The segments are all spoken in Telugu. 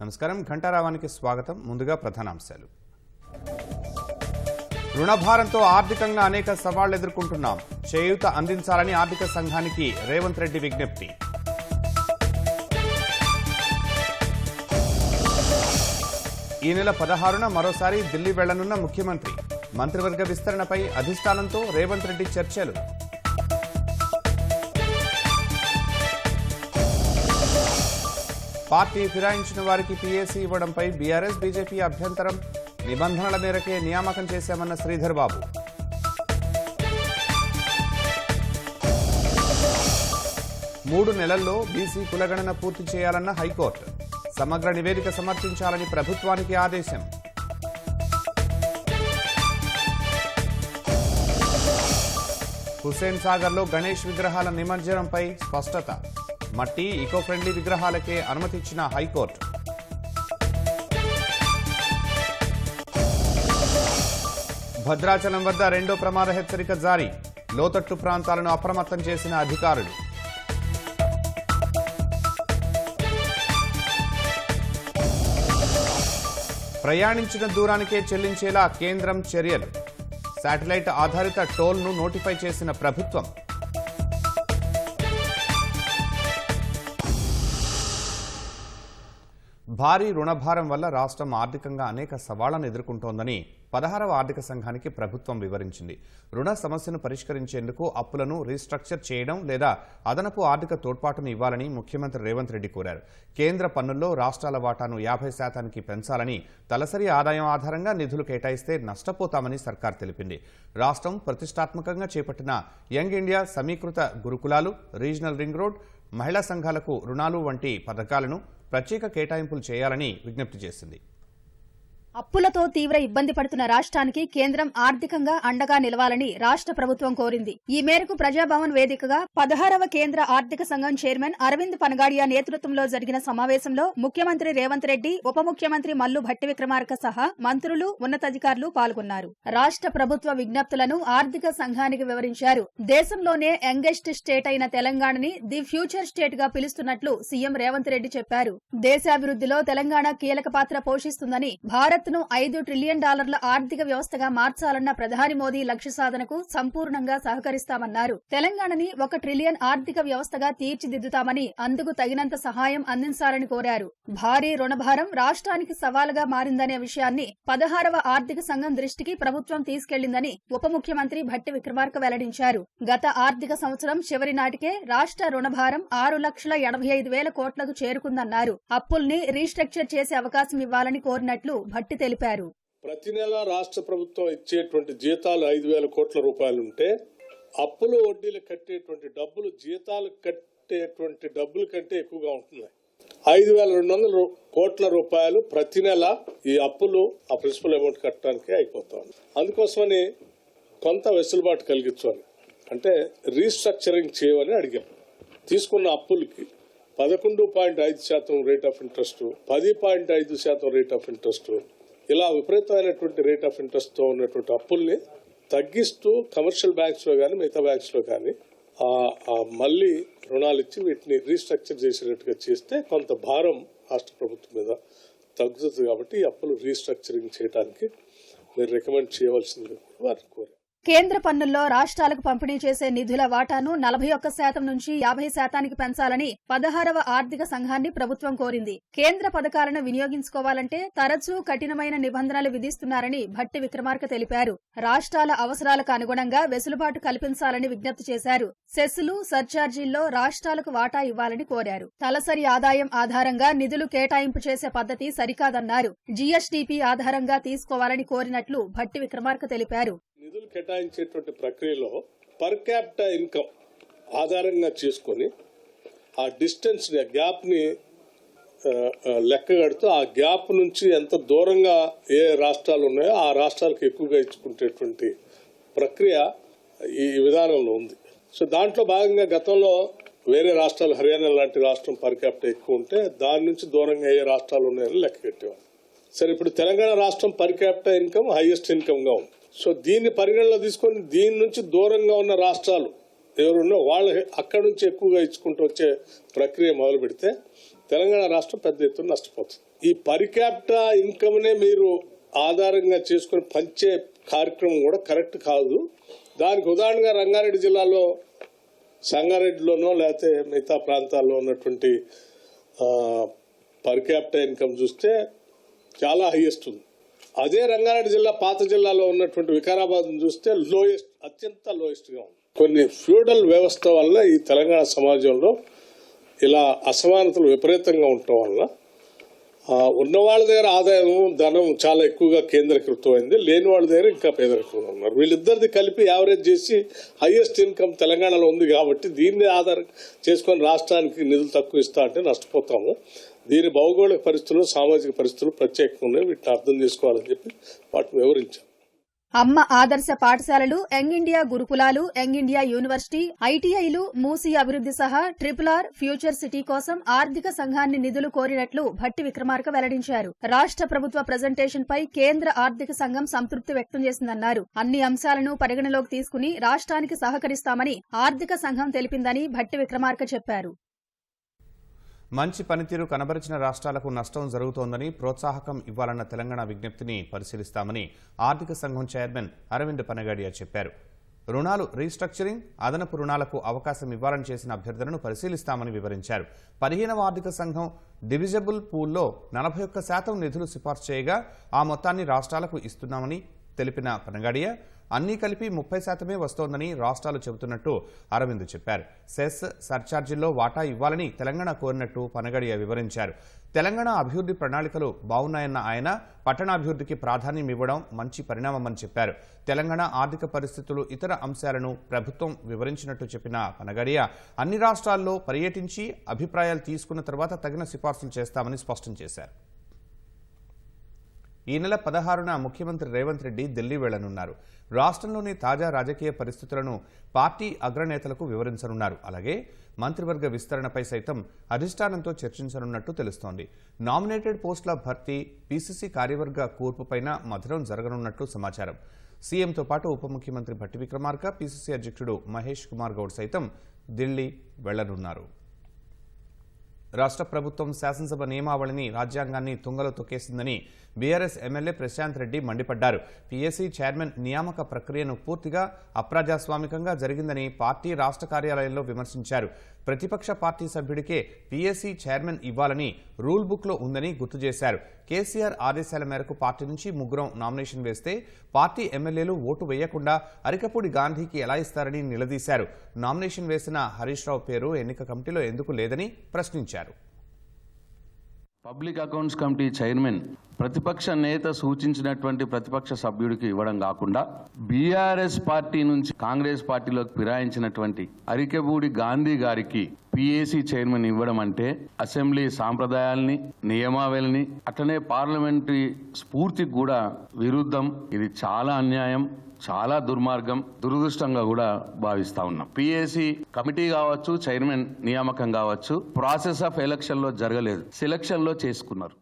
నమస్కారం ఘంటారావానికి స్వాగతం. ముందుగా ప్రధానాంశాలు. రుణభారంతో ఆర్థికంగా అనేక సవాళ్లు ఎదుర్కొంటున్నాం. చేయూత అందించాలని ఆర్థిక సంఘానికి రేవంత్ రెడ్డి విజ్ఞప్తి. ఈ నెల 16న మరోసారి ఢిల్లీ వెళ్లనున్న ముఖ్యమంత్రి. మంత్రివర్గ విస్తరణపై అధిష్టానంతో రేవంత్ రెడ్డి చర్చలు. పార్టీ ఫిరాయించిన వారికి పీఏసీ ఇవ్వడంపై బీఆర్ఎస్ బీజేపీ అభ్యంతరం. నిబంధనల మేరకే నియామకం చేశామన్న శ్రీధర్ బాబు. మూడు నెలల్లో బీసీ కులగణన పూర్తి చేయాలన్న హైకోర్టు. సమగ్ర నివేదిక సమర్పించాలని ప్రభుత్వానికి ఆదేశం. హుస్సేన్ సాగర్లో గణేష్ విగ్రహాల నిమజ్జనంపై స్పష్టత. మట్టి ఈకో ఫ్రెండ్లీ విగ్రహాలకే అనుమతిచ్చిన హైకోర్టు. భద్రాచలం వద్ద రెండో ప్రమాద హెచ్చరిక జారీ. లోతట్టు ప్రాంతాలను అప్రమత్తం చేసిన అధికారులు. ప్రయాణించిన దూరానికే చెల్లించేలా కేంద్రం చర్యలు. శాటిలైట్ ఆధారిత టోల్ను నోటిఫై చేసిన ప్రభుత్వం. భారీ రుణభారం వల్ల రాష్ట్రం ఆర్థికంగా అనేక సవాళ్లను ఎదుర్కొంటోందని 16వ ఆర్థిక సంఘానికి ప్రభుత్వం వివరించింది. రుణ సమస్యను పరిష్కరించేందుకు అప్పులను రీస్ట్రక్చర్ చేయడం లేదా అదనపు ఆర్థిక తోడ్పాటును ఇవ్వాలని ముఖ్యమంత్రి రేవంత్ రెడ్డి కోరారు. కేంద్ర పన్నుల్లో రాష్ట్రాల వాటాను 50% పెంచాలని, తలసరి ఆదాయం ఆధారంగా నిధులు కేటాయిస్తే నష్టపోతామని సర్కార్ తెలిపింది. రాష్ట్రం ప్రతిష్టాత్మకంగా చేపట్టిన యంగ్ ఇండియా సమీకృత గురుకులాలు, రీజనల్ రింగ్ రోడ్, మహిళా సంఘాలకు రుణాలు వంటి పథకాలను ప్రత్యేక కేటాయింపులు చేయాలని విజ్ఞప్తి చేసింది. అప్పులతో తీవ్ర ఇబ్బంది పడుతున్న రాష్ట్రానికి కేంద్రం ఆర్థికంగా అండగా నిలవాలని రాష్ట్ర ప్రభుత్వం కోరింది. ఈ మేరకు ప్రజాభవన్ వేదికగా 16వ కేంద్ర ఆర్థిక సంఘం చైర్మన్ అరవింద్ పనగాడియా నేతృత్వంలో జరిగిన సమావేశంలో ముఖ్యమంత్రి రేవంత్ రెడ్డి, ఉప ముఖ్యమంత్రి మల్లు భట్టి విక్రమార్క సహా మంత్రులు, ఉన్నతాధికారులు పాల్గొన్నారు. రాష్ట్ర ప్రభుత్వ విజ్ఞప్తులను ఆర్థిక సంఘానికి వివరించారు. దేశంలోనే యంగెస్ట్ స్టేట్ అయిన తెలంగాణని ది ఫ్యూచర్ స్టేట్ గా పిలుస్తున్నట్లు సీఎం రేవంత్ రెడ్డి చెప్పారు. దేశాభివృద్ధిలో తెలంగాణ కీలక పాత్ర పోషిస్తుందని, భారత్ ను $5 ట్రిలియన్ ఆర్థిక వ్యవస్థగా మార్చాలన్న ప్రధాని మోదీ లక్ష్య సాధనకు సంపూర్ణంగా సహకరిస్తామన్నారు. తెలంగాణని $1 ట్రిలియన్ ఆర్థిక వ్యవస్థగా తీర్చిదిద్దుతామని, అందుకు తగినంత సహాయం అందించాలని కోరారు. భారీ రుణభారం రాష్ట్రానికి సవాలుగా మారిందనే విషయాన్ని 16వ ఆర్థిక సంఘం దృష్టికి ప్రభుత్వం తీసుకెళ్లిందని ఉప ముఖ్యమంత్రి భట్టి విక్రమార్క వెల్లడించారు. గత ఆర్థిక సంవత్సరం చివరి నాటికే రాష్ట్ర రుణభారం 6,85,000 కోట్లకు చేరుకుందన్నారు. అప్పుల్ని రీస్ట్రక్చర్ చేసే అవకాశం ఇవ్వాలని కోరినట్లు భట్టి తెలిపారు. ప్రతి నెల రాష్ట్ర ప్రభుత్వం ఇచ్చేటువంటి జీతాలు 5,000 కోట్ల రూపాయలుంటే, అప్పులు వడ్డీలు కట్టేటువంటి డబ్బులు జీతాలు కట్టేటువంటి డబ్బుల కంటే ఎక్కువగా ఉంటున్నాయి. 5,200 కోట్ల రూపాయలు ప్రతి నెల ఈ అప్పులు ఆ ప్రిన్సిపల్ అమౌంట్ కట్టడానికి అయిపోతాం. అందుకోసమని కొంత వెసులుబాటు కలిగించాలి, అంటే రీస్ట్రక్చరింగ్ చేయమని అడిగాం. తీసుకున్న అప్పులకి 11.5% rate of interest, 10.5% rate of interest, ఇలా విపరీతమైనటువంటి రేట్ ఆఫ్ ఇంట్రెస్ట్ తో ఉన్నటువంటి అప్పుల్ని తగ్గిస్తూ కమర్షియల్ బ్యాంక్స్ లో కానీ మిగతా బ్యాంక్స్ లో కానీ మళ్ళీ రుణాలు ఇచ్చి వీటిని రీస్ట్రక్చర్ చేసేటట్టుగా చేస్తే కొంత భారం రాష్ట్ర ప్రభుత్వం మీద తగ్గుతుంది. కాబట్టి ఈ అప్పులు రీస్ట్రక్చరింగ్ చేయడానికి మీరు రికమెండ్ చేయవలసింది వారిని కోరారు. కేంద్ర పన్నుల్లో రాష్ట్రాలకు పంపిణీ చేసే నిధుల వాటాను 41% నుంచి 50% పెంచాలని 16వ ఆర్థిక సంఘాన్ని ప్రభుత్వం కోరింది. కేంద్ర పథకాలను వినియోగించుకోవాలంటే తరచూ కఠినమైన నిబంధనలు విధిస్తున్నారని భట్టి విక్రమార్క తెలిపారు. రాష్ట్రాల అవసరాలకు అనుగుణంగా వెసులుబాటు కల్పించాలని విజ్ఞప్తి చేశారు. సెస్సులు, సర్ఛార్జీల్లో రాష్ట్రాలకు వాటా ఇవ్వాలని కోరారు. తలసరి ఆదాయం ఆధారంగా నిధులు కేటాయింపు చేసే పద్ధతి సరికాదన్నారు. జీఎస్టీపీ ఆధారంగా తీసుకోవాలని కోరినట్లు భట్టి విక్రమార్క తెలిపారు. నిధులు కేటాయించేటువంటి ప్రక్రియలో పర్ క్యాపిటా ఇన్కమ్ ఆధారంగా చేసుకొని ఆ డిస్టెన్స్ ని, గ్యాప్ ని లెక్కగడుతూ ఆ గ్యాప్ నుంచి ఎంత దూరంగా ఏ రాష్ట్రాలు ఉన్నాయో ఆ రాష్ట్రాలకు ఎక్కువగా ఇచ్చుకునేటువంటి ప్రక్రియ ఈ విధానంలో ఉంది. సో దాంట్లో భాగంగా గతంలో వేరే రాష్ట్రాలు, హర్యానా లాంటి రాష్ట్రం పర్ క్యాపిటా ఎక్కువ ఉంటే దాని నుంచి దూరంగా ఏ రాష్ట్రాలు ఉన్నాయని లెక్క కట్టేవారు. సరే, ఇప్పుడు తెలంగాణ రాష్ట్రం per capita income highest income గా ఉంది. సో దీన్ని పరిగణలో తీసుకొని దీని నుంచి దూరంగా ఉన్న రాష్ట్రాలు ఎవరున్నా వాళ్ళు అక్కడి నుంచి ఎక్కువగా ఇచ్చుకుంటూ వచ్చే ప్రక్రియ మొదలు పెడితే తెలంగాణ రాష్ట్రం పెద్ద ఎత్తున నష్టపోతుంది. ఈ పర్ క్యాపిటా ఇన్కమ్నే మీరు ఆధారంగా చేసుకుని పంచే కార్యక్రమం కూడా కరెక్ట్ కాదు. దానికి ఉదాహరణగా రంగారెడ్డి జిల్లాలో సంగారెడ్డిలోనో లేకపోతే మిగతా ప్రాంతాల్లో ఉన్నటువంటి పర్ క్యాపిటా ఇన్కమ్ చూస్తే చాలా హైయెస్ట్ ఉంది. అదే రంగారెడ్డి జిల్లా పాత జిల్లాలో ఉన్నటువంటి వికారాబాద్ చూస్తే లోయెస్ట్, అత్యంత లోయెస్ట్గా ఉంది. కొన్ని ఫ్యూడల్ వ్యవస్థ వల్ల ఈ తెలంగాణ సమాజంలో ఇలా అసమానతలు విపరీతంగా ఉండటం వల్ల ఉన్న వాళ్ళ దగ్గర ఆదాయం ధనం చాలా ఎక్కువగా కేంద్రీకృతమైంది, లేని వాళ్ళ దగ్గర ఇంకా పేదరికంగా ఉన్నారు. వీళ్ళిద్దరిది కలిపి యావరేజ్ చేసి హైయెస్ట్ ఇన్కమ్ తెలంగాణలో ఉంది కాబట్టి దీన్ని ఆధారం చేసుకొని రాష్ట్రానికి నిధులు తక్కువ ఇస్తా అంటే నష్టపోతాము. దీని భౌగోళిక పరిస్థితులు, సామాజిక పరిస్థితులు ప్రత్యేకంగా ఉన్నాయి, వీటిని అర్థం చేసుకోవాలని చెప్పి వాటిని వివరించాం. అమ్మ ఆదర్శ పాఠశాలలు, యంగ్ ఇండియా గురుకులాలు, యంగ్ ఇండియా యూనివర్సిటీ, ఐటీఐలు, మూసీ అభివృద్ది సహా RRR ఫ్యూచర్ సిటీ కోసం ఆర్థిక సంఘాన్ని నిధులు కోరినట్లు భట్టి విక్రమార్క వెల్లడించారు. రాష్ట్ర ప్రభుత్వ ప్రజెంటేషన్ పై కేంద్ర ఆర్థిక సంఘం సంతృప్తి వ్యక్తం చేసిందన్నారు. అన్ని అంశాలను పరిగణలోకి తీసుకుని రాష్ట్రానికి సహకరిస్తామని ఆర్థిక సంఘం తెలిపిందని భట్టి విక్రమార్క చెప్పారు. మంచి పనితీరు కనబరిచిన రాష్ట్రాలకు నష్టం జరుగుతోందని, ప్రోత్సాహకం ఇవ్వాలన్న తెలంగాణ విజ్ఞప్తిని పరిశీలిస్తామని ఆర్థిక సంఘం చైర్మన్ అరవింద్ పనగాడియా చెప్పారు. రుణాలు రీస్ట్రక్చరింగ్, అదనపు రుణాలకు అవకాశం ఇవ్వాలని చేసిన అభ్యర్థనను పరిశీలిస్తామని వివరించారు. 15వ ఆర్థిక సంఘం డివిజబుల్ పూల్లో 41% నిధులు సిఫార్సు చేయగా ఆ మొత్తాన్ని రాష్ట్రాలకు ఇస్తున్నామని తెలిపిన పనగాడియా అన్నీ కలిపి 30% వస్తోందని రాష్ట్రాలు చెబుతున్నట్టు అరవింద్ చెప్పారు. సెస్ సర్ఛార్జీల్లో వాటా ఇవ్వాలని తెలంగాణ కోరినట్టు పనగడియ వివరించారు. తెలంగాణ అభివృద్ధి ప్రణాళికలు బాగున్నాయన్న ఆయన పట్టణాభివృద్ధికి ప్రాధాన్యం ఇవ్వడం మంచి పరిణామమని చెప్పారు. తెలంగాణ ఆర్థిక పరిస్థితులు, ఇతర అంశాలను ప్రభుత్వం వివరించినట్టు చెప్పిన పనగడియ అన్ని రాష్ట్రాల్లో పర్యటించి అభిప్రాయాలు తీసుకున్న తర్వాత తగిన సిఫార్సులు చేస్తామని స్పష్టం చేశారు. ఈ నెల 16న ముఖ్యమంత్రి రేవంత్ రెడ్డి ఢిల్లీ వెళ్లనున్నారు. రాష్ట్రంలోని తాజా రాజకీయ పరిస్థితులను పార్టీ అగ్రనేతలకు వివరించనున్నారు. అలాగే మంత్రివర్గ విస్తరణపై సైతం అధిష్టానంతో చర్చించనున్నట్టు తెలుస్తోంది. నామినేటెడ్ పోస్టుల భర్తీ, పీసీసీ కార్యవర్గ కూర్పుపైన మథనం జరగనున్నట్లు సమాచారం. సీఎంతో పాటు ఉప ముఖ్యమంత్రి భట్టి విక్రమార్క, పీసీసీ అధ్యక్షుడు మహేష్ కుమార్ గౌడ్ సైతం ఢిల్లీ వెళ్లనున్నారు. రాష్ట్ర ప్రభుత్వం శాసనసభ నియమావళిని, రాజ్యాంగాన్ని తుంగలో తొక్కేసిందని బీఆర్ఎస్ ఎమ్మెల్యే ప్రశాంత్ రెడ్డి మండిపడ్డారు. పీఏసీ చైర్మన్ నియామక ప్రక్రియను పూర్తిగా అప్రజాస్వామికంగా జరిగిందని పార్టీ రాష్ట్ర కార్యాలయంలో విమర్శించారు. ప్రతిపక్ష పార్టీ సభ్యుడికే పీఏసీ చైర్మన్ ఇవ్వాలని రూల్ బుక్లో ఉందని గుర్తు చేశారు. కేసీఆర్ ఆదేశాల మేరకు పార్టీ నుంచి 3 నామినేషన్ వేస్తే పార్టీ ఎమ్మెల్యేలు ఓటు వేయకుండా అరికపూడి గాంధీకి ఎలా ఇస్తారని నిలదీశారు. నామినేషన్ వేసిన హరీష్ రావు పేరు ఎన్నిక కమిటీలో ఎందుకు లేదని ప్రశ్నించారు. పబ్లిక్ అకౌంట్స్ కమిటీ చైర్మన్ ప్రతిపక్ష నేత సూచించినటువంటి ప్రతిపక్ష సభ్యుడికి ఇవ్వడం కాకుండా బీఆర్ఎస్ పార్టీ నుంచి కాంగ్రెస్ పార్టీలోకి ఫిరాయించినటువంటి అరికెబూడి గాంధీ గారికి పీఏసీ చైర్మన్ ఇవ్వడం అంటే అసెంబ్లీ సాంప్రదాయాల్ని, నియమావళిని, అట్లనే పార్లమెంటరీ స్ఫూర్తికి కూడా విరుద్ధం. ఇది చాలా అన్యాయం, చాలా దుర్మార్గం, దురదృష్టంగా కూడా భావిస్తా ఉన్నాం. పీఏసీ కమిటీ కావచ్చు, చైర్మన్ నియామకం కావచ్చు, ప్రాసెస్ ఆఫ్ ఎలక్షన్ లో జరగలేదు, సెలక్షన్ లో చేసుకున్నారు.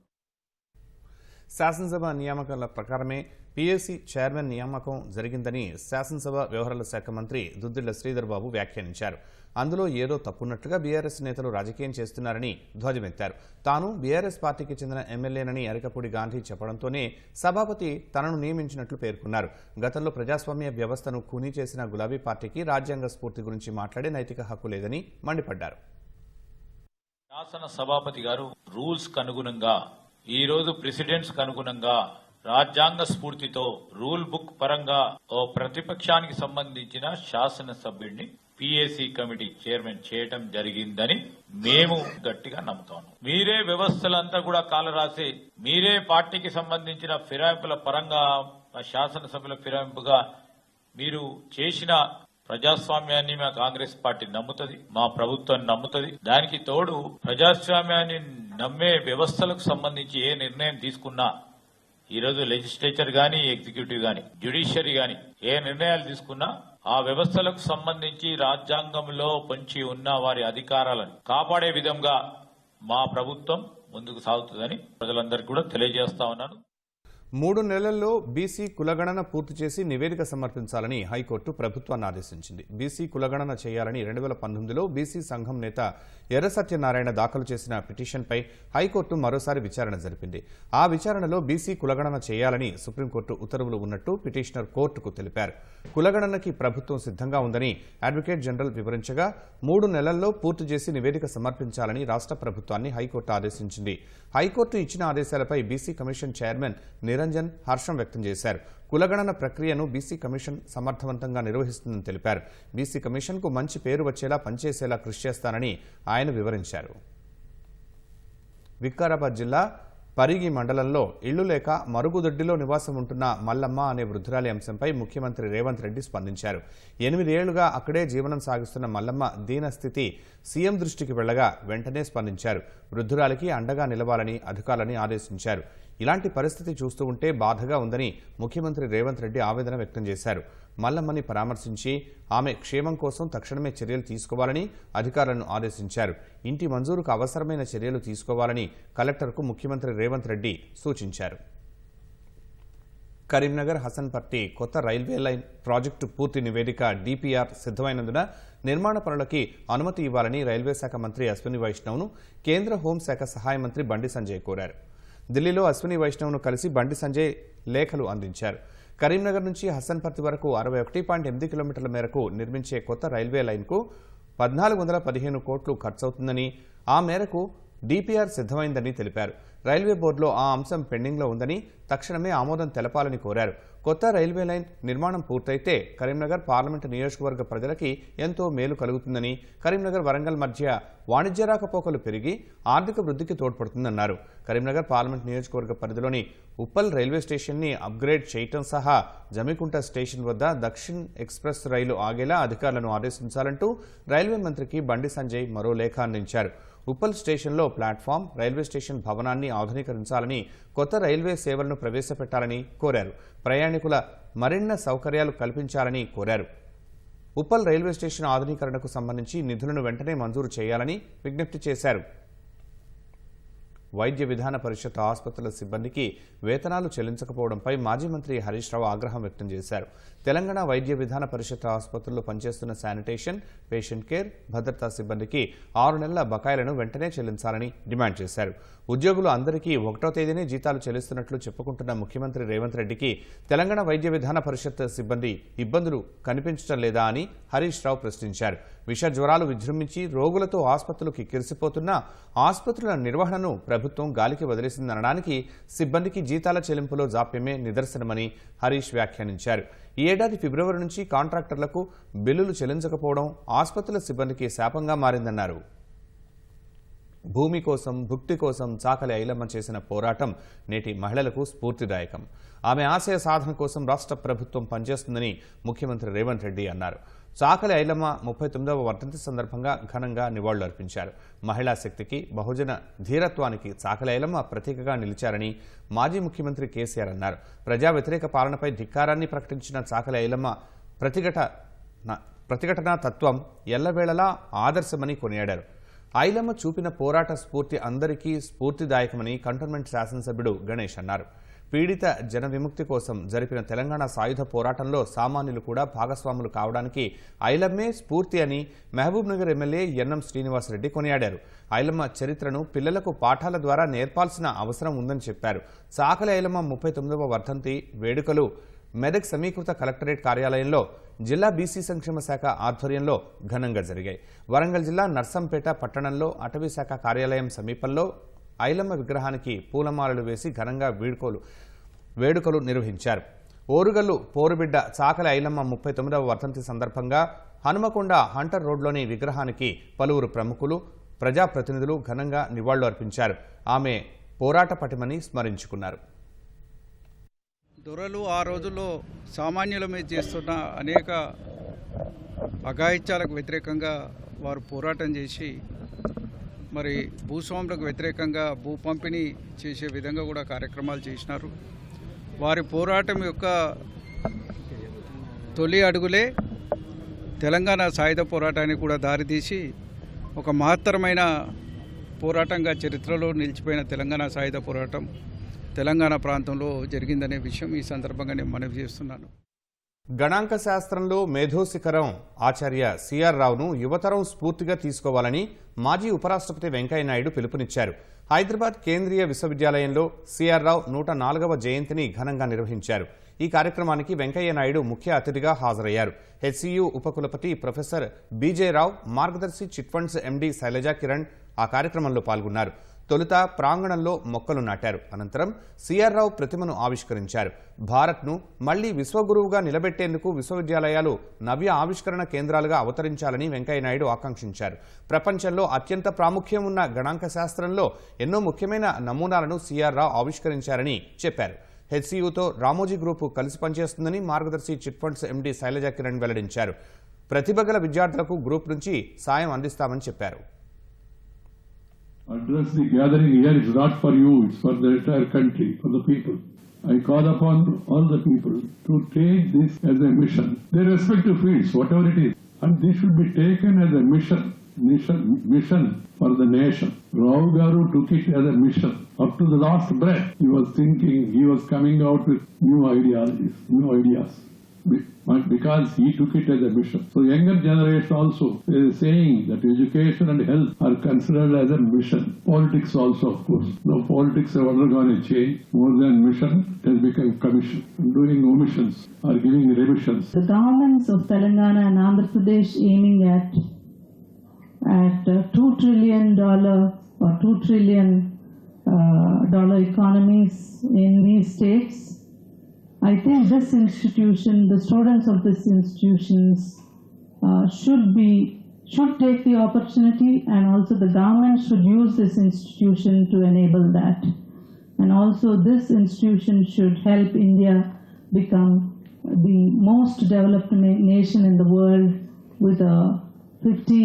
శాసనసభ నియామకాల ప్రకారమే పీఏసీ చైర్మన్ నియామకం జరిగిందని శాసనసభ వ్యవహారాల శాఖ మంత్రి దుద్దిళ్ల శ్రీధర్ బాబు వ్యాఖ్యానించారు. అందులో ఏదో తప్పున్నట్లుగా బీఆర్ఎస్ నేతలు రాజకీయం చేస్తున్నారని ధ్వజమెత్తారు. తాను బీఆర్ఎస్ పార్టీకి చెందిన ఎమ్మెల్యేనని అరికపూడి గాంధీ చెప్పడంతోనే సభాపతి తనను నియమించినట్లు పేర్కొన్నారు. గతంలో ప్రజాస్వామ్య వ్యవస్థను ఖూనీ చేసిన గులాబీ పార్టీకి రాజ్యాంగ స్ఫూర్తి గురించి మాట్లాడే నైతిక హక్కు లేదని మండిపడ్డారు. శాసన సభాపతి గారు రూల్స్ కు అనుగుణంగా, ఈ రోజు ప్రెసిడెంట్స్ కు అనుగుణంగా, రాజ్యాంగ స్ఫూర్తితో రూల్ బుక్ పరంగా ఓ ప్రతిపక్షానికి సంబంధించిన శాసన సభ్యుడిని పీఏసీ కమిటీ చైర్మన్ చేయటం జరిగిందని మేము గట్టిగా నమ్ముతాము. మీరే వ్యవస్థలంతా కూడా కాలరాసి, మీరే పార్టీకి సంబంధించిన ఫిరాయింపుల పరంగా, శాసనసభ్యుల ఫిరాయింపుగా మీరు చేసిన ప్రజాస్వామ్యాన్ని మా కాంగ్రెస్ పార్టీ నమ్ముతుంది, మా ప్రభుత్వం నమ్ముతుంది. దానికి తోడు ప్రజాస్వామ్యాన్ని నమ్మే వ్యవస్థలకు సంబంధించి ఏ నిర్ణయం తీసుకున్నా, ఈ రోజు లెజిస్లేచర్ గాని, ఎగ్జిక్యూటివ్ గాని, జ్యుడిషియరీ గాని ఏ నిర్ణయాలు తీసుకున్నా ఆ వ్యవస్థలకు సంబంధించి రాజ్యాంగంలో పొంచి ఉన్న వారి అధికారాలను కాపాడే విధంగా మా ప్రభుత్వం ముందుకు సాగుతుందని ప్రజలందరికీ కూడా తెలియజేస్తా ఉన్నాను. 3 నెలల్లో బీసీ కులగణన పూర్తి చేసి నివేదిక సమర్పించాలని హైకోర్టు ప్రభుత్వాన్ని ఆదేశించింది. బీసీ కులగణన చేయాలని 2019లో బీసీ సంఘం నేత ఎర్ర సత్యనారాయణ దాఖలు చేసిన పిటిషన్పై హైకోర్టు మరోసారి విచారణ జరిపింది. ఆ విచారణలో బీసీ కులగణన చేయాలని సుప్రీంకోర్టు ఉత్తర్వులు ఉన్నట్టు పిటిషనర్ కోర్టుకు తెలిపారు. కులగణనకి ప్రభుత్వం సిద్ధంగా ఉందని అడ్వకేట్ జనరల్ వివరించగా 3 నెలల్లో పూర్తి చేసి నివేదిక సమర్పించాలని రాష్ట్ర ప్రభుత్వాన్ని హైకోర్టు ఆదేశించింది. హైకోర్టు ఇచ్చిన ఆదేశాలపై బీసీ కమిషన్ చైర్మన్ నిరంజన్ హర్షం వ్యక్తం చేశారు. కులగణన ప్రక్రియను బీసీ కమిషన్ సమర్థవంతంగా నిర్వహిస్తుందని తెలిపారు. బీసీ కమిషన్కు మంచి పేరు వచ్చేలా పనిచేసేలా కృషి చేస్తానని ఆయన వివరించారు. వికారాబాద్ జిల్లా పరిగి మండలంలో ఇళ్లు లేక మరుగుదొడ్డిలో నివాసం ఉంటున్న మల్లమ్మ అనే వృద్ధురాలి అంశంపై ముఖ్యమంత్రి రేవంత్ రెడ్డి స్పందించారు. 8 ఏళ్లుగా అక్కడే జీవనం సాగిస్తున్న మల్లమ్మ దీనస్థితి సీఎం దృష్టికి వెళ్లగా వెంటనే స్పందించారు. వృద్ధురాలికి అండగా నిలవాలని అధికారులని ఆదేశించారు. ఇలాంటి పరిస్థితి చూస్తూ ఉంటే బాధగా ఉందని ముఖ్యమంత్రి రేవంత్ రెడ్డి ఆవేదన వ్యక్తం చేశారు. మల్లమ్మని పరామర్శించి ఆమె క్షేమం కోసం తక్షణమే చర్యలు తీసుకోవాలని అధికారులను ఆదేశించారు. ఇంటి మంజూరుకు అవసరమైన చర్యలు తీసుకోవాలని కలెక్టర్కు ముఖ్యమంత్రి రేవంత్ రెడ్డి సూచించారు. కరీంనగర్ హసన్పర్తి కొత్త రైల్వే లైన్ ప్రాజెక్టు పూర్తి నివేదిక DPR సిద్ధమైనందున నిర్మాణ పనులకి అనుమతి ఇవ్వాలని రైల్వే శాఖ మంత్రి అశ్విని వైష్ణవ్ను కేంద్ర హోంశాఖ సహాయ మంత్రి బండి సంజయ్ కోరారు. ఢిల్లీలో అశ్విని వైష్ణవ్ను కలిసి బండి సంజయ్ లేఖలు అందించారు. కరీంనగర్ నుంచి హసన్పర్తి వరకు 61.8 కిలోమీటర్ల మేరకు నిర్మించే కొత్త రైల్వే లైన్కు 1415 కోట్లు ఖర్చవుతుందని, ఆ మేరకు DPR సిద్ధమైందని తెలిపారు. రైల్వే బోర్డులో ఆ అంశం పెండింగ్లో ఉందని, తక్షణమే ఆమోదం తెలపాలని కోరారు. కొత్త రైల్వే లైన్ నిర్మాణం పూర్తయితే కరీంనగర్ పార్లమెంటు నియోజకవర్గ ప్రజలకి ఎంతో మేలు కలుగుతుందని, కరీంనగర్ వరంగల్ మధ్య వాణిజ్య రాకపోకలు పెరిగి ఆర్థిక వృద్ధికి తోడ్పడుతుందన్నారు. కరీంనగర్ పార్లమెంట్ నియోజకవర్గ పరిధిలోని ఉప్పల్ రైల్వే స్టేషన్ని అప్గ్రేడ్ చేయటం సహా జమికుంట స్టేషన్ వద్ద దక్షిణ్ ఎక్స్ప్రెస్ రైలు ఆగేలా అధికారులను ఆదేశించాలంటూ రైల్వే మంత్రికి బండి సంజయ్ మరో లేఖ అందించారు. ఉప్పల్ స్టేషన్లో ప్లాట్ఫామ్, రైల్వే స్టేషన్ భవనాన్ని ఆధునీకరించాలని, కొత్త రైల్వే సేవలను ప్రవేశపెట్టాలని కోరారు. ప్రయాణికుల మరిన్న సౌకర్యాలు కల్పించాలని కోరారు. ఉప్పల్ రైల్వే స్టేషన్ ఆధునీకరణకు సంబంధించి నిధులను వెంటనే మంజూరు చేయాలని విజ్ఞప్తి చేశారు. వైద్య విధాన పరిషత్ ఆసుపత్రుల సిబ్బందికి వేతనాలు చెల్లించకపోవడంపై మాజీ మంత్రి హరీష్ రావు ఆగ్రహం వ్యక్తం చేశారు. తెలంగాణ వైద్య విధాన పరిషత్ ఆసుపత్రుల్లో పనిచేస్తున్న శానిటేషన్, పేషెంట్ కేర్, భద్రతా సిబ్బందికి 6 నెలల బకాయిలను వెంటనే చెల్లించాలని డిమాండ్ చేశారు. ఉద్యోగులు అందరికీ 1వ తేదీనే జీతాలు చెల్లిస్తున్నట్లు చెప్పుకుంటున్న ముఖ్యమంత్రి రేవంత్ రెడ్డికి తెలంగాణ వైద్య విధాన పరిషత్ సిబ్బంది ఇబ్బందులు కనిపించడం లేదా అని హరీష్ రావు ప్రశ్నించారు. విష జ్వరాలు విజృంభించి రోగులతో ఆసుపత్రులు కిక్కిరిసిపోతున్నా ఆసుపత్రుల నిర్వహణను ప్రభుత్వం గాలికి వదిలేసిందనడానికి సిబ్బందికి జీతాల చెల్లింపులో జాప్యమే నిదర్శనమని హరీష్ వ్యాఖ్యానించారు. ఈ ఏడాది ఫిబ్రవరి నుంచి కాంట్రాక్టర్లకు బిల్లులు చెల్లించకపోవడం ఆసుపత్రుల సిబ్బందికి శాపంగా మారిందన్నారు. భూమి కోసం, భుక్తి కోసం చాకలి ఐలమ్మ చేసిన పోరాటం నేటి మహిళలకు స్ఫూర్తిదాయకం. ఆమె ఆశయ సాధన కోసం రాష్ట్ర ప్రభుత్వం పనిచేస్తుందని ముఖ్యమంత్రి రేవంత్ రెడ్డి అన్నారు. చాకలి ఐలమ్మ 39వ వర్ధంతి సందర్భంగా ఘనంగా నివాళులర్పించారు. మహిళా శక్తికి, బహుజన ధీరత్వానికి చాకలి ఐలమ్మ ప్రతీకగా నిలిచారని మాజీ ముఖ్యమంత్రి కేసీఆర్ అన్నారు. ప్రజా వ్యతిరేక పాలనపై ధిక్కారాన్ని ప్రకటించిన చాకలి ఐలమ్మ ప్రతిఘటనా తత్వం ఎల్లవేళలా ఆదర్శమని కొనియాడారు. ఐలమ్మ చూపిన పోరాట స్ఫూర్తి అందరికీ స్ఫూర్తిదాయకమని కంటోన్మెంట్ శాసనసభ్యుడు గణేష్ అన్నారు. పీడిత జన విముక్తి కోసం జరిపిన తెలంగాణ సాయుధ పోరాటంలో సామాన్యులు కూడా భాగస్వాములు కావడానికి ఐలమ్మే స్ఫూర్తి అని మహబూబ్నగర్ ఎమ్మెల్యే ఎన్ఎం శ్రీనివాసరెడ్డి కొనియాడారు. ఐలమ్మ చరిత్రను పిల్లలకు పాఠాల ద్వారా నేర్పాల్సిన అవసరం ఉందని చెప్పారు. చాకలి ఐలమ్మ 39వ వర్ధంతి వేడుకలు మెదక్ సమీకృత కలెక్టరేట్ కార్యాలయంలో జిల్లా బీసీ సంక్షేమ శాఖ ఆధ్వర్యంలో ఘనంగా జరిగాయి. వరంగల్ జిల్లా నర్సంపేట పట్టణంలో అటవీ శాఖ కార్యాలయం సమీపంలో ఐలమ్మ విగ్రహానికి పూలమాలలు వేసి ఘనంగా వేడుకలు నిర్వహించారు. ఓరుగల్లు పోరుబిడ్డ చాకలి ఐలమ్మ 39వ వర్ధంతి సందర్భంగా హనుమకొండ హంటర్ రోడ్లోని విగ్రహానికి పలువురు ప్రముఖులు, ప్రజాప్రతినిధులు ఘనంగా నివాళులు అర్పించారు. ఆమె పోరాట పటిమని స్మరించుకున్నారు. దొరలు ఆ రోజుల్లో సామాన్యుల మీద చేస్తున్న అనేక అఘాయిత్యాలకు వ్యతిరేకంగా వారు పోరాటం చేసి మరి భూస్వాములకు వ్యతిరేకంగా భూ పంపిణీ చేసే విధంగా కూడా కార్యక్రమాలు చేసినారు. వారి పోరాటం యొక్క తొలి అడుగులే తెలంగాణ సాయుధ పోరాటానికి కూడా దారితీసి ఒక మహత్తరమైన పోరాటంగా చరిత్రలో నిలిచిపోయిన తెలంగాణ సాయుధ పోరాటం తెలంగాణ ప్రాంతంలో జరిగిందనే విషయం ఈ సందర్భంగా నేను మనవి చేస్తున్నాను. గణాంక శాస్త్రంలో మేధోశిఖరం ఆచార్య సిఆర్ రావును యువతరం స్ఫూర్తిగా తీసుకోవాలని మాజీ ఉపరాష్ట్రపతి వెంకయ్యనాయుడు పిలుపునిచ్చారు. హైదరాబాద్ కేంద్రీయ విశ్వవిద్యాలయంలో సిఆర్ రావు 104వ జయంతిని ఘనంగా నిర్వహించారు. ఈ కార్యక్రమానికి వెంకయ్యనాయుడు ముఖ్య అతిథిగా హాజరయ్యారు. హెచ్సియు ఉపకులపతి ప్రొఫెసర్ బీజే రావు, మార్గదర్శి chit funds MD Shailaja Kiran ఆ కార్యక్రమంలో పాల్గొన్నారు. తొలుత ప్రాంగణంలో మొక్కలు నాటారు. అనంతరం సిఆర్ రావు ప్రతిమను ఆవిష్కరించారు. భారత్ను మళ్లీ విశ్వగురువుగా నిలబెట్టేందుకు విశ్వవిద్యాలయాలు నవ్య ఆవిష్కరణ కేంద్రాలుగా అవతరించాలని వెంకయ్యనాయుడు ఆకాంక్షించారు. ప్రపంచంలో అత్యంత ప్రాముఖ్యం ఉన్న గణాంక శాస్త్రంలో ఎన్నో ముఖ్యమైన నమూనాలను సిఆర్ రావు ఆవిష్కరించారని చెప్పారు. హెచ్సియుతో రామోజీ గ్రూపు కలిసి పనిచేస్తుందని మార్గదర్శి chit funds MD Shailaja Kiran వెల్లడించారు. ప్రతిభ గల విద్యార్థులకు గ్రూప్ నుంచి సాయం అందిస్తామని చెప్పారు. Address the gathering here is not for you, it's for the entire country, for the people. I call upon all the people to take this as a mission, their respective fields, whatever it is, and this should be taken as a mission for the nation. Rao Garu took it as a mission. Up to the last breath, he was thinking, he was coming out with new ideologies, new ideas. Because he took it as a mission. So younger generation also is saying that education and health are considered as a mission. Politics also, of course. Now politics have undergone a change. More than mission, it has become commission. Doing omissions or giving remissions. The governments of Telangana and Andhra Pradesh aiming at $2 trillion or $2 trillion dollar economies in these states. I think this institution, the students of this institutions should take the opportunity, and also the government should use this institution to enable that. And also this institution should help India become the most developed nation in the world with a 50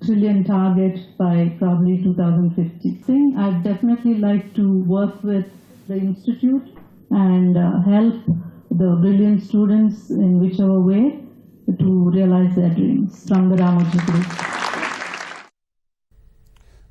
trillion target by probably 2050. I'd definitely like to work with the institute and help the brilliant students in whichever way to realize their dreams. From the Ramoji Group.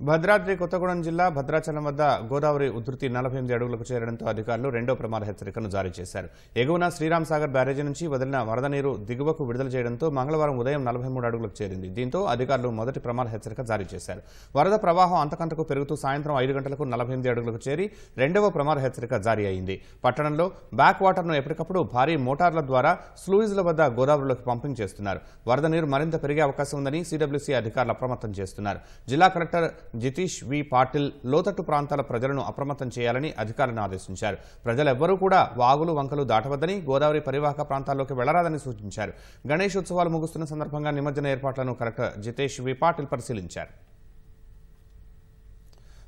Bhadradri Kothagudem జిల్లా భద్రాచలం వద్ద గోదావరి ఉధృతి 48 అడుగులకు చేరడంతో అధికారులు రెండో ప్రమాద హెచ్చరికను జారీ చేశారు. ఎగువన శ్రీరామ్ సాగర్ బ్యారేజీ నుంచి వదిలిన వరద నీరు దిగువకు విడుదల చేయడంతో మంగళవారం ఉదయం 43 అడుగులకు చేరింది. దీంతో అధికారులు మొదటి ప్రమాద హెచ్చరిక జారీ చేశారు. వరద ప్రవాహం అంతకంతకు పెరుగుతూ సాయంత్రం 5 గంటలకు 48 అడుగులకు చేరి రెండవ ప్రమాద హెచ్చరిక జారీ అయింది. పట్టణంలో బ్యాక్ వాటర్ను ఎప్పటికప్పుడు భారీ మోటార్ల ద్వారా స్లూయిజ్ల వద్ద గోదావరిలోకి పంపింగ్ చేస్తున్నారు. వరద నీరు మరింత పెరిగే అవకాశం ఉందని సిడబ్ల్యూసీ అధికారులు అప్రమత్తం చేస్తున్నారు. జిల్లా కలెక్టర్ జితీష్ వి పాటిల్ లోతట్టు ప్రాంతాల ప్రజలను అప్రమత్తం చేయాలని అధికారులను ఆదేశించారు. ప్రజలెవ్వరూ కూడా వాగులు వంకలు దాటవద్దని, గోదావరి పరివాహక ప్రాంతాల్లోకి వెళ్లరాదని సూచించారు. గణేష్ ఉత్సవాలు ముగుస్తున్న సందర్భంగా నిమజ్జన ఏర్పాట్లను కలెక్టర్ జితేష్ వి పాటిల్ పరిశీలించారు.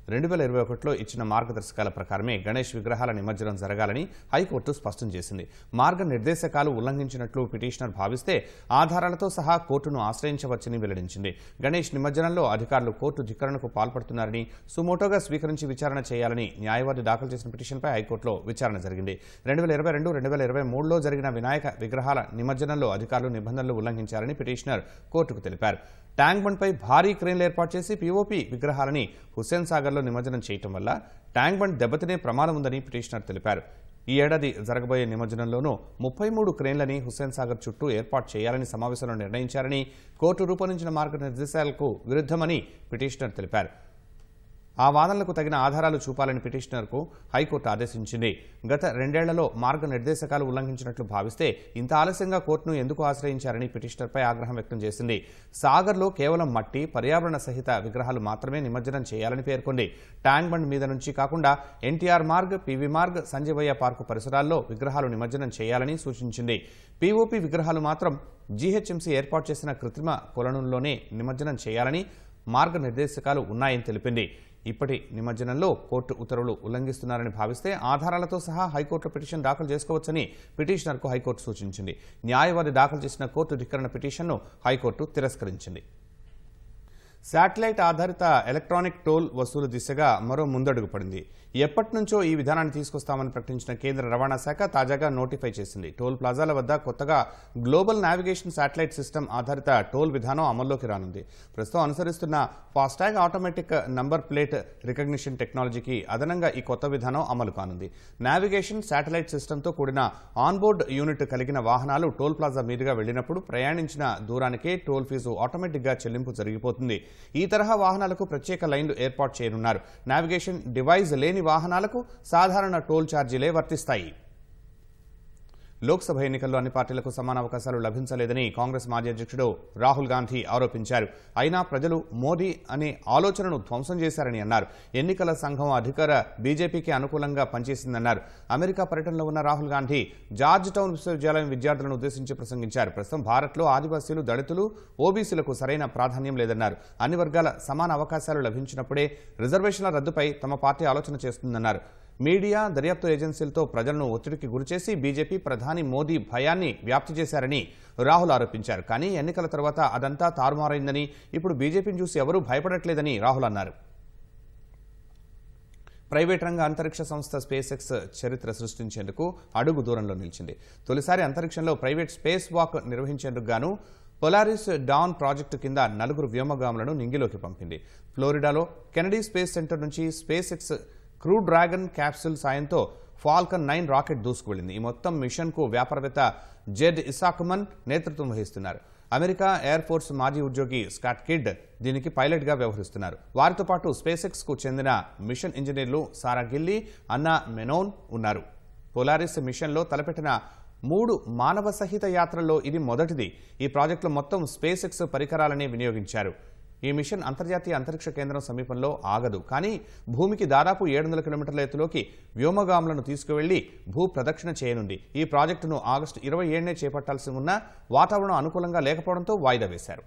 2021లో ఇచ్చిన మార్గదర్శకాల ప్రకారమే గణేష్ విగ్రహాల నిమజ్జనం జరగాలని హైకోర్టు స్పష్టం చేసింది. మార్గనిర్దేశకాలు ఉల్లంఘించినట్లు పిటిషనర్ భావిస్తే ఆధారాలతో సహా కోర్టును ఆశ్రయించవచ్చని వెల్లడించింది. గణేష్ నిమజ్జనంలో అధికారులు కోర్టు ధిక్కరణకు పాల్పడుతున్నారని సుమోటోగా స్వీకరించి విచారణ చేయాలని న్యాయవాది దాఖలు చేసిన పిటిషన్పై హైకోర్టులో విచారణ జరిగింది. 2022-2023లో జరిగిన వినాయక విగ్రహాల నిమజ్జనంలో అధికారులు నిబంధనలు ఉల్లంఘించారని పిటిషనర్ కోర్టుకు తెలిపారు. ట్యాంక్ బండ్పై భారీ క్రేన్లు ఏర్పాటు చేసి పీఓపీ విగ్రహాలని హుస్సేన్ సాగర్లో నిమజ్జనం చేయటం వల్ల ట్యాంక్ బండ్ దెబ్బతినే ప్రమాదం ఉందని పిటిషనర్ తెలిపారు. ఈ ఏడాది జరగబోయే నిమజ్జనంలోనూ 33 క్రేన్లని హుస్సేన్ సాగర్ చుట్టూ ఏర్పాటు చేయాలని సమావేశంలో నిర్ణయించారని, కోర్టు రూపొందించిన మార్గనిర్దేశాలకు విరుద్ధమని పిటిషనర్ తెలిపారు. ఆ వాదనలకు తగిన ఆధారాలు చూపాలని పిటిషనర్కు హైకోర్టు ఆదేశించింది. గత 2 ఏళ్లలో మార్గనిర్దేశకాలు ఉల్లంఘించినట్లు భావిస్తే ఇంత ఆలస్యంగా కోర్టును ఎందుకు ఆశ్రయించారని పిటిషనర్పై ఆగ్రహం వ్యక్తం చేసింది. సాగర్లో కేవలం మట్టి, పర్యావరణ సహిత విగ్రహాలు మాత్రమే నిమజ్జనం చేయాలని పేర్కొంది. ట్యాంక్ బండ్ మీద నుంచి కాకుండా ఎన్టీఆర్ మార్గ్, పివి మార్గ్, సంజీవయ్య పార్కు పరిసరాల్లో విగ్రహాలు నిమజ్జనం చేయాలని సూచించింది. పీఓపీ విగ్రహాలు మాత్రం జీహెచ్ఎంసీ ఏర్పాటు చేసిన కృత్రిమ కొలనుల్లోనే నిమజ్జనం చేయాలని మార్గనిర్దేశకాలు ఉన్నాయని తెలిపింది. ఇప్పటి నిమజ్జనంలో కోర్టు ఉత్తర్వులు ఉల్లంఘిస్తున్నారని భావిస్తే ఆధారాలతో సహా హైకోర్టులో పిటిషన్ దాఖలు చేసుకోవచ్చని పిటిషనర్కు హైకోర్టు సూచించింది. న్యాయవాది దాఖలు చేసిన కోర్టు ధిక్కరణ పిటిషన్ను హైకోర్టు తిరస్కరించింది. శాటిలైట్ ఆధారిత ఎలక్ట్రానిక్ టోల్ వసూలు దిశగా మరో ముందడుగు పడింది. ఎప్పటి నుంచో ఈ విధానాన్ని తీసుకొస్తామని ప్రకటించిన కేంద్ర రవాణా శాఖ తాజాగా నోటిఫై చేసింది. టోల్ ప్లాజాల వద్ద కొత్తగా గ్లోబల్ నావిగేషన్ శాటిలైట్ సిస్టమ్ ఆధారిత టోల్ విధానం అమల్లోకి రానుంది. ప్రస్తుతం అనుసరిస్తున్న FASTag automatic number plate recognition టెక్నాలజీకి అదనంగా ఈ కొత్త విధానం అమలు కానుంది. నావిగేషన్ శాటిలైట్ సిస్టమ్తో కూడిన ఆన్బోర్డ్ యూనిట్ కలిగిన వాహనాలు టోల్ ప్లాజా మీదుగా వెళ్లినప్పుడు ప్రయాణించిన దూరానికే టోల్ ఫీజు ఆటోమేటిక్గా చెల్లింపు జరిగిపోతుంది. ఈ తరహా వాహనాలకు ప్రత్యేక లైన్లు ఏర్పాటు చేయనున్నారు. నావిగేషన్ డివైస్ లేని వాహనాలకు సాధారణ టోల్ ఛార్జీలే వర్తిస్తాయి. లోక్సభ ఎన్నికల్లో అన్ని పార్టీలకు సమాన అవకాశాలు లభించలేదని కాంగ్రెస్ మాజీ అధ్యక్షుడు రాహుల్ గాంధీ ఆరోపించారు. అయినా ప్రజలు మోదీ అనే ఆలోచనను ధ్వంసం చేశారని అన్నారు. ఎన్నికల సంఘం అధికార బీజేపీకి అనుకూలంగా పనిచేసిందన్నారు. అమెరికా పర్యటనలో ఉన్న రాహుల్ గాంధీ జార్జ్ టౌన్ విశ్వవిద్యాలయం విద్యార్థులను ఉద్దేశించి ప్రసంగించారు. ప్రస్తుతం భారత్లో ఆదివాసీలు, దళితులు, ఓబీసీలకు సరైన ప్రాధాన్యం లేదన్నారు. అన్ని వర్గాల సమాన అవకాశాలు లభించినప్పుడే రిజర్వేషన్ల రద్దుపై తమ పార్టీ ఆలోచన చేస్తుందన్నారు. మీడియా, దర్యాప్తు ఏజెన్సీలతో ప్రజలను ఒత్తిడికి గురిచేసి బీజేపీ ప్రధాని మోదీ భయాన్ని వ్యాప్తి చేశారని రాహుల్ ఆరోపించారు. కానీ ఎన్నికల తర్వాత అదంతా తారుమారైందని, ఇప్పుడు బీజేపీని చూసి ఎవరూ భయపడట్లేదని రాహుల్ అన్నారు. ప్రైవేట్ రంగ అంతరిక్ష సంస్థ స్పేస్ ఎక్స్ చరిత్ర సృష్టించేందుకు అడుగు దూరంలో నిలిచింది. తొలిసారి అంతరిక్షంలో ప్రైవేట్ స్పేస్ వాక్ నిర్వహించేందుకు గాను పొలారిస్ డాన్ ప్రాజెక్టు కింద 4 వ్యోమగాములను నింగిలోకి పంపింది. ఫ్లోరిడాలో కెనడీ స్పేస్ సెంటర్ నుంచి space X crew dragon capsule సాయంతో ఫాల్కన్ 9 రాకెట్ దూసుకువెళ్లింది. ఈ మొత్తం మిషన్కు వ్యాపారవేత్త జెడ్ ఇసాక్మన్ నేతృత్వం వహిస్తున్నారు. అమెరికా ఎయిర్ ఫోర్స్ మాజీ ఉద్యోగి స్కాట్ కిడ్ దీనికి పైలట్గా వ్యవహరిస్తున్నారు. వారితో పాటు స్పేస్ ఎక్స్కు చెందిన మిషన్ ఇంజనీర్లు సారా గిల్లీ, అన్నా మెనోన్ ఉన్నారు. పొలారిస్ మిషన్లో తలపెట్టిన 3 మానవ సహిత యాత్రల్లో ఇది మొదటిది. ఈ ప్రాజెక్టులో మొత్తం స్పేస్ ఎక్స్ పరికరాలనే వినియోగించారు. ఈ మిషన్ అంతర్జాతీయ అంతరిక్ష కేంద్రం సమీపంలో ఆగదు. కానీ భూమికి దాదాపు 700 కిలోమీటర్ల ఎత్తులోకి వ్యోమగాములను తీసుకువెళ్లి భూ ప్రదక్షిణ చేయనుంది. ఈ ప్రాజెక్టును ఆగస్టు 27నే చేపట్టాల్సి ఉన్నా వాతావరణం అనుకూలంగా లేకపోవడంతో వాయిదా వేశారు.